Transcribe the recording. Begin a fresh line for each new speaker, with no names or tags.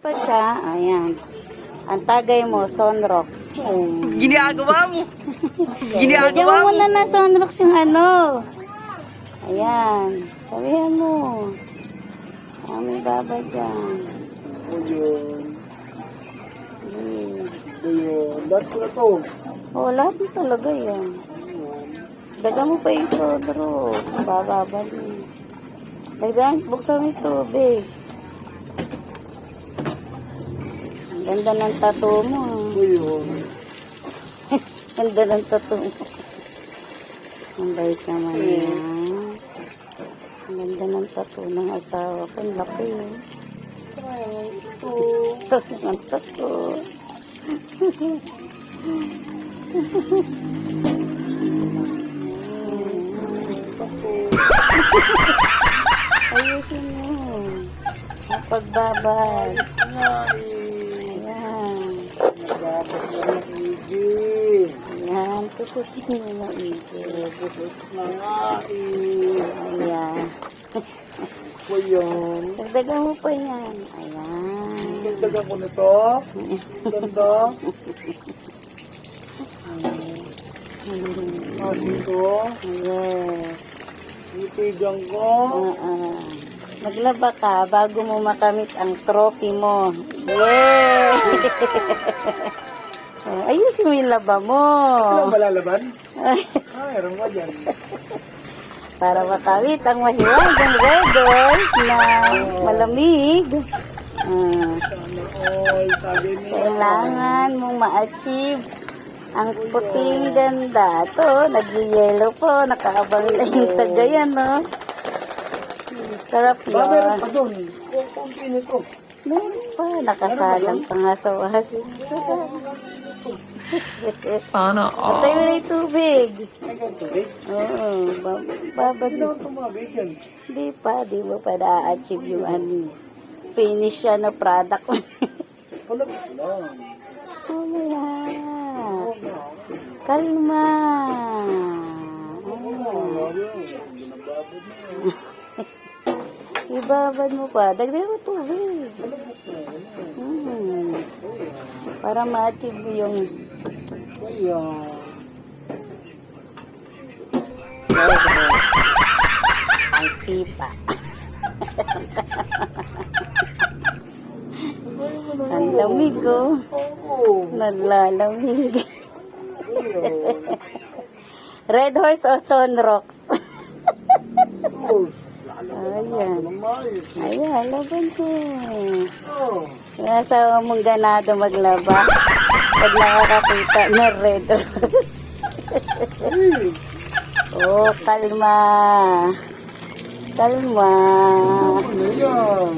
pa siya. Ayan. Ang tagay mo, Sunrocks.
Ginagawa mo.
Lagyan mo muna na Sunrocks yung ano. Ayan. Sabihan mo. May baba dyan.
Ayun.
Hmm.
Ayun. Lahat ko na to.
Oh, lahat mo talaga yan. Dagan mo pa yung sodro. Bababali. Dagan, buksan mo yung tubig. Ang ganda ng tattoo mo.
Ayun.
Ang ganda ng tattoo mo. Ang bait naman yan. Ang ganda ng tattoo ng asawa ko. Ang laki. Sakit ng tattoo. Ayusin mo. Ang pagbabad. Ayan.
Dapat na mag-igil.
Ayan. Tusukin mo na igil. Ayan.
Ayun.
Dagdagan mo pa yan. Ayan.
Dagdagan ko nito. Ganda. Asin ko.
Yes.
Itigang ko.
Maglaba ka bago mo makamit ang trophy mo. Yay! Ayusin mo yung laba mo.
Ano ba lalaban? Meron ba dyan?
Para makamit ang mahiwagang red doors na malamig.
All, sabi niya.
Kailangan mong ma-achieve ang puting ganda. Ito, nag-yellow po. Nakaabang na yung tagayan, no? Sarap
Ba, meron
yun.
pa dun. Kung kunti nito.
Meron pa. Nakasalang pa nga sa wasin.
Sana all.
Patay mo na yung tubig.
Ay, ganito, eh.
Oo. Babad
Hindi na ako tumabig yan.
Hindi pa. Di mo pa na-achieve yung ano. Finish siya na product.
Wala ko lang.
Mamaya. Kalma. Ibabad mo pa. Dagdag mo tubig. Para ma-achieve mo yung
Ayan.
ang sipa. Ang lamig, oh.
Oo.
Naglalamig.
Ayun.
Red Horse o Sunrocks?
Sus.
Ayan.
Mamayos.
Ayan, laban ko.
Oh.
Yung asawa mong ganado maglaba. Pag nakakakita na Red Horse.
Hey.
Oh, kalma. Kalma.
Ano yan?